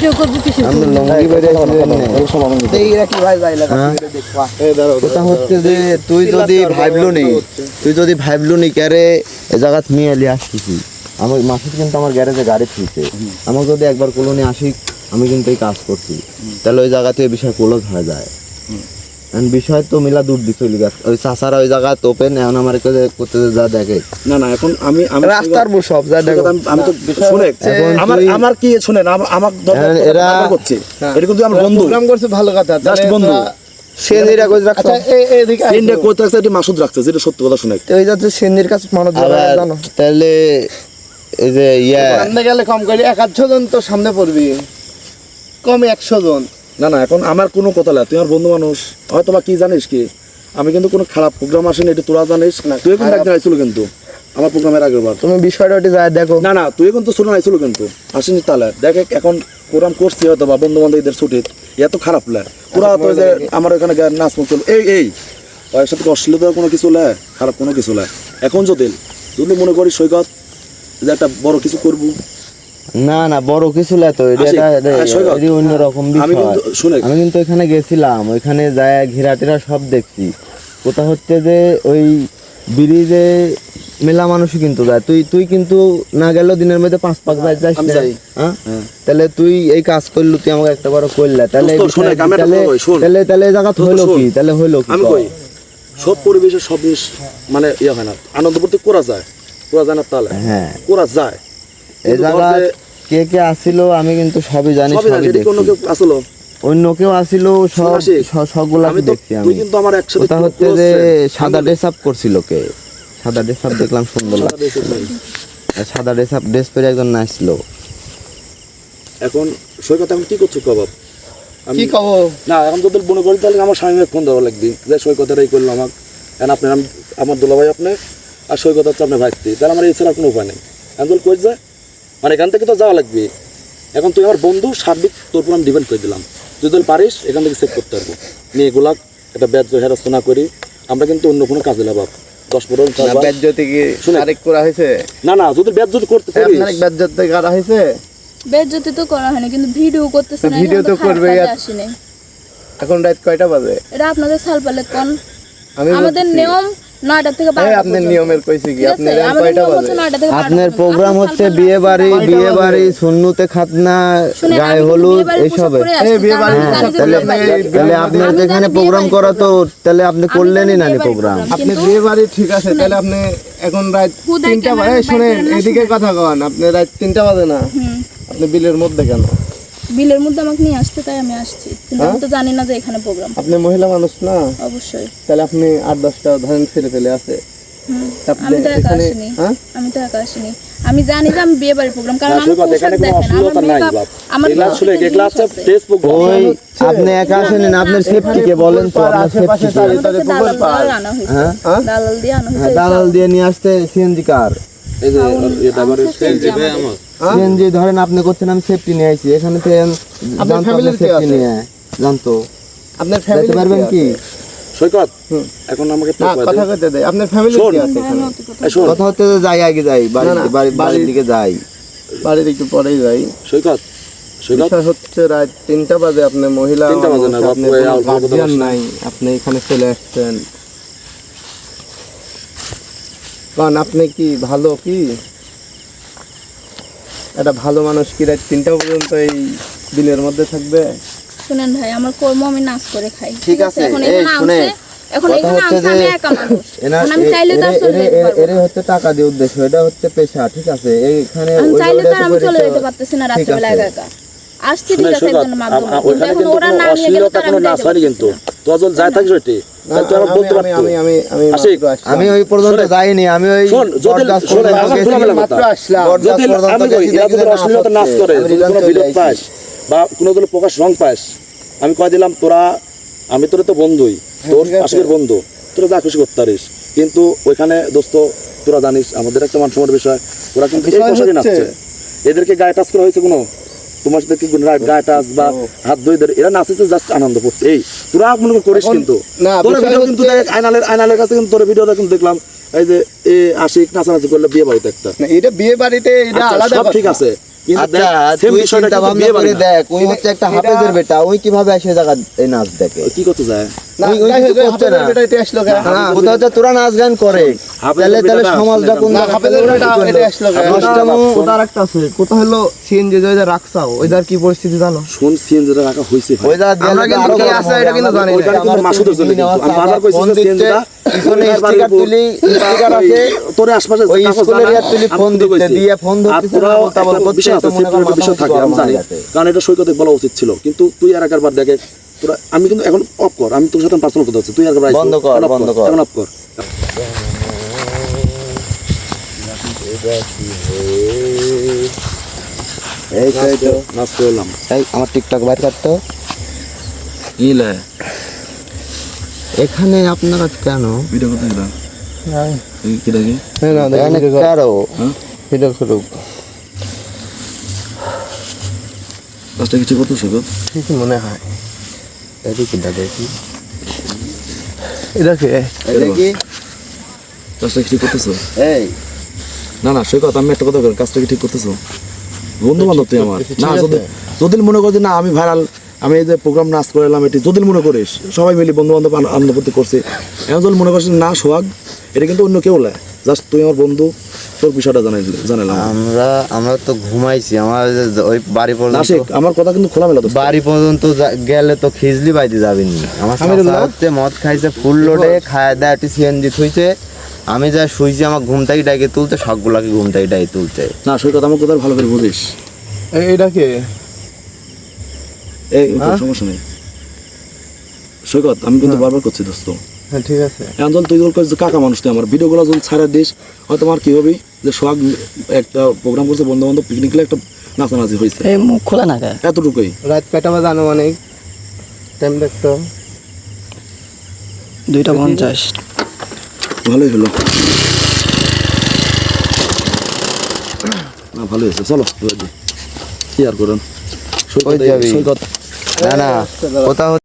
Video করব কিছু আমরা লঙ্গি বাইরে এই কি ভাই ভাই লাগা দেখবা এই দাঁড়াও কথা হচ্ছে যে তুই যদি ভাবলু নি কারে এই জায়গা নিয়ে এলি আসছিস আমার মাসুদ কিন্তু আমার গ্যারেজে গাড়ি ফিরছে আমাকে যদি একবার কলোনি আসি আমি কিন্তু এই কাজ করছি তাহলে ওই জায়গাতে এই বিষয় ক্লোজ হয়ে যায় বিষয় তো মিলা দূর দিতে চলে গেছে ওই চাচারা ওই জায়গা ওপেন এখন আমার করতে যা দেখে না না এখন আমি রাস্তার সব যা দেখো আমি তো শুনে আমার কি শুনেন আমার এরা করছে এটা কিন্তু আমার বন্ধু প্রোগ্রাম করছে ভালো কথা জাস্ট বন্ধু সেনদিরা কই রাখছো আচ্ছা এদিকে সেনটা কই রাখছে এটা মাসুদ রাখছে যেটা সত্য কথা শুনে এই যাচ্ছে সেনদির কাছে মানুষ জানো তাহলে এই যে সামনে গেলে কম করে 100 জন তো সামনে পড়বি কম 100 জন না না এখন আমার কোনো কথা না তুই আমার বন্ধু মানুষ হয়তো বা কি জানিস কি আমি কিন্তু কোনো খারাপ প্রোগ্রাম আসেনি এটা তোরা জানিস না তুই কিন্তু একদিন আইছিল কিন্তু আমার প্রোগ্রামের আগের বার তুমি বিষয়টা ওটি যায় দেখো না না তুই কিন্তু শুনে আইছিল কিন্তু আসেনি তাহলে দেখ এখন প্রোগ্রাম করছি হয়তো বা বন্ধু বান্ধবদের ছুটি এত খারাপ লাগে তোরা তো যে আমার এখানে নাচ মুখ এই ওর সাথে অশ্লীলতা কোনো কিছু লাগে খারাপ কোনো কিছু লাগে এখন যদি মনে করি সৈকত যে একটা বড় কিছু করবো না বড় কিছু না তো এটা অন্যরকম বিষয় আমি কিন্তু এখানে গেছিলাম ওইখানে যায় ঘেরাটেরা সব দেখছি কোথা হচ্ছে যে ওই ব্রিজে মেলা মানুষই কিন্তু যায় তুই কিন্তু না গেলেও দিনের মধ্যে 5 যাস হ্যাঁ তাহলে তুই এই কাজ করলু তুই আমাকে একটা বড় করলে তাহলে তাহলে এই জায়গা হইলো কি তাহলে হইলো কি সব পরিবেশে সব জিনিস মানে ইয়ে হয় না আনন্দ করতে করা যায় না তাহলে হ্যাঁ করা যায় এই জায়গা কে আসিল আমি কিন্তু সবই জানি সবই দেখি অন্য কেউ আসলো অন্য কেউ আসিল সবগুলা দেখছি আমি কিন্তু আমার একসাথে কথা হচ্ছে যে সাদা ড্রেস আপ করছিল কে সাদা ড্রেস আপ দেখলাম সুন্দর লাগছে সাদা ড্রেস পরে একজন নাচছিল এখন সৈকত এখন কি করছো কবাব কি কব না এখন যদি মনে করি তাহলে আমার স্বামীকে ফোন দেওয়া লাগবে যে সৈকতের এই করলো আমাকে এখন আপনার আমার দুলাভাই আপনি আর সৈকত হচ্ছে আপনার ভাইস্তি তাহলে আমার এই ছাড়া কোনো উপায় নেই এখন যদি কই যায় মানে এখান থেকে তো যাওয়া লাগবে এখন তুই আমার বন্ধু সার্বিক তোর উপর আমি ডিপেন্ড করে দিলাম তুই যদি পারিস এখান থেকে সেভ করতে পারবো নিয়ে এগুলা একটা ব্যাজ হেরাস্ত না করি আমরা কিন্তু অন্য কোনো কাজে লাভ 10-15 ব্যাজ্জতি কি তারিখ করা হয়েছে না যদি ব্যাজ্জতি করতে পারিস আপনার ব্যাজ্জতি করা হয়েছে ব্যাজ্জতি তো করা হয়নি কিন্তু ভিডিও করতেছ না ভিডিও তো করবে এখন রাত কয়টা বাজে এটা আপনাদের সালপালে কোন আমাদের নিয়ম 9টা থেকে 12টা আপনার নিয়মের কইছে কি আপনার কয়টা বাজে আপনার প্রোগ্রাম হচ্ছে বিয়ে বাড়ি সুন্নতে খাতনা গায়ে হলুদ এইসব তাহলে আপনার যেখানে প্রোগ্রাম করা তো তাহলে আপনি করলেনই না প্রোগ্রাম আপনি বিয়ে বাড়ি ঠিক আছে তাহলে আপনি এখন রাত 3টা বাজে শুনেন এদিকে কথা কন আপনি রাত 3টা বাজে না আপনি বিলের মধ্যে কেন বিলের মধ্যে আমাকে নিয়ে আসতে তাই আমি আসছি কিন্তু আমি তো জানি না যে এখানে প্রোগ্রাম আপনি মহিলা মানুষ না অবশ্যই তাহলে আপনি 8-10টা ধরেন ছেলে পেলে আছে আমি তো একা আসিনি আমি জানি যে আমি বিয়ে বাড়ির প্রোগ্রাম কারণ আমি পোশাক দেখেন আমার ক্লাস শুনে কে ক্লাস ফেসবুক ওই আপনি একা আসেন না আপনার সেফটি কে বলেন তো আপনার সেফটি দালাল দিয়ে নিয়ে আসতে সিএনজি কার এই যে এটা আমার সিএনজি ভাই আমার সিএনজি ধরেন আপনি করছেন আমি সেফটি নিয়ে আইছি এখানে তো আপনার ফ্যামিলির সেফটি নিয়ে জানতো আপনার ফ্যামিলি পারবেন কি সৈকত এখন আমাকে কথা কইতে দেয় আপনার ফ্যামিলি কি আছে এখানে কথা হচ্ছে যে যাই আগে যাই বাড়ির দিকে যাই বাড়ির একটু পরেই যাই সৈকত বিষয় হচ্ছে রাত 3টা বাজে আপনি মহিলা 3টা বাজে না আপনি গার্জিয়ান নাই আপনি এখানে চলে আসছেন কারণ আপনি কি ভালো কি একটা ভালো মানুষ কি রাত 3টা পর্যন্ত এই বিলের মধ্যে থাকবে শুনেন ভাই আমার কর্ম আমি নাচ করে খাই ঠিক আছে এখন এখানে আমি একা মানুষ আমি চাইলে তো চলে যেতে পারবো এর হচ্ছে টাকা দিয়ে উদ্দেশ্য এটা হচ্ছে পেশা ঠিক আছে এইখানে আমি চাইলে তো আমি চলে যেতে পারতেছি না রাতে বেলা একা আসছি ঠিক আছে একজন মাধ্যম এখন ওরা না নিয়ে গেলে তার আমি নাচ পারি কিন্তু তো যখন যাই থাকিস ওইটি তাহলে তুই আমার বলতে পারতো আমি ওই পর্যন্ত যাইনি আমি ওই মাত্র আসলাম অশ্লীলতা নাচ করে কোনো ভিডিও পাস বা কোনো দিন প্রকাশ রং পাস আমি কয় দিলাম তোরা আমি তোর তো বন্ধুই তোর আশিকের বন্ধু তোরা যা খুশি করতে পারিস কিন্তু ওইখানে দোস্ত তোরা জানিস আমাদের একটা মান সম্মানের বিষয় ওরা কিন্তু এই পোশাকই নাচছে এদেরকে গায়ে টাচ করা হয়েছে কোনো তোমার সাথে কি গায়ে টাচ বা হাত ধুই ধরে এরা নাচেছে জাস্ট আনন্দ করতে এই তোরা মনে করিস কিন্তু তোর ভিডিও কিন্তু আয়নালের কাছে কিন্তু তোর ভিডিওটা কিন্তু দেখলাম এই যে আশিক নাচানাচি করলে বিয়ে বাড়িতে একটা এটা বিয়ে বাড়িতে এটা আলাদা ঠিক আছে কিন্তু আচ্ছা সেম তুই বিষয়টা চিন্তা কিন্তু ভাবনা বিয়ে করে বাড়ি না। দেখ, ওই হচ্ছে একটা হাফেজের বেটা, ওই কিভাবে এসে জায়গা এই নাচ দেখে? কি করতে যায় না ওই গাইস, কিছু করছে হাফেজের না। বেটা এটা আসলো কেন? না, কোথাও হচ্ছে তোরা নাচ গান করে, হাফেজের তাহলে বেটাটা সমাজটা কোন না, জায়গায় হাফেজের বেটা এটা আসলো কেন? নষ্ট- ওটা আরেকটা আছে, কোথা হলো সিএনজি যে রাখছাও, ওইটার কি পরিস্থিতি জানো? শুন সিএনজিটা রাখা হয়েছে ভাই। ওই জায়গা গেলে আমরা কিন্তু আরো কি গরম আছে হবে। এটা কিন্তু জানি না। ওইখানে কিন্তু মাসুদের চলে কিন্তু। আমি বারবার কইছি ফোন যে দিচ্ছে, সিএনজিটা পিছনে স্টিকার তুলি, স্টিকার আছে, তোর আশপাশে ওই কাগজ স্কুলের জানা, ইয়ার তুলি আমি ফোন তো দিতে কইছি। দিয়ে ফোন আর ধরতেছে তোরা না, বলতে একটা করতে বিষয় আছে, তো মনে কর সেফটির বিষয় মাথা থাকে, আমি গরম জানি। হয়ে যাচ্ছে। কারণ এটা সৈকতে বলা উচিত ছিল, কিন্তু তুই আর একবার দেখে তোরা, আমি কিন্তু এখন অফ কর, আমি তোর সাথে পার্সোনাল কথা হচ্ছে, তুই আর একবার বন্ধ কর, বন্ধ কর। এখন অফ কর। এই তো, এই তো। নাচ করলাম এই আমার টিকটক বাইর করতো। ইলে এখানে আপনারা কেন? ভিডিও করতে গেলাম কি দেখি এখানে কারো হ্যাঁ? ভিডিও করুক। কাজটা কিছু করতো সৈকত? কি মনে হয় এদিকে দেখি, এটা কে? এদিকে। কাজটা কি ঠিক করতেছো? এই না না সৈকত, আমি একটা কথা বলি, কাজটা কি ঠিক করতেছো? বন্ধু বান্ধব তুই আমার ঠিক না, আছে। যদি মনে করি যে না আমি ভাইরাল, আমি এই যে প্রোগ্রাম নাচ করে এলাম, এটি যদি মনে করিস সবাই মিলে বন্ধু বান্ধব আনন্দ করতে করছে, এখন যদি মনে করিস না সোহাগ, এটা কিন্তু অন্য কেউ লে, জাস্ট তুই আমার বন্ধু, তোর বিষয়টা জানালাম। আমরা তো ঘুমাইছি, আমার ওই বাড়ি পর্যন্ত, নাসিক আমার কথা কিন্তু খোলামেলা দোস্ত। বাড়ি পর্যন্ত গেলে তো খিজলি বাইতে যাবেনি। আমার চাচা হচ্ছে মদ খাইছে ফুল লোডে, খায় দেয় একটি সিএনজি থুইছে, আমি যা শুইছি আমার ঘুম থেকে ডাকে তুলতে, সবগুলাকে ঘুম থেকে ডাকে তুলতে। না সৈকত আমার কথা ভালো করে বুঝিস, এটা কে? এই সমস্যা নেই সৈকত, আমি কিন্তু বারবার করছি দোস্ত। হ্যাঁ ঠিক আছে। এখন তুই যে কাকা মানুষ, তুই আমার ভিডিওগুলো যখন ছাড়া দিস, হয়তো আমার কি হবে যে সোহাগ একটা প্রোগ্রাম করছে, বন্ধু বান্ধব পিকনিক, একটা নাচানাচি হয়েছে, এই মুখ খোলা না কে? এতটুকুই। রাত কয়টা বাজে আনুমানিক? টাইম দেখতো। 2:50। ভালোই হলো, না ভালোই হয়েছে, চলো কি আর করেন ওই যাবি। সৈকত। না না, কোথাও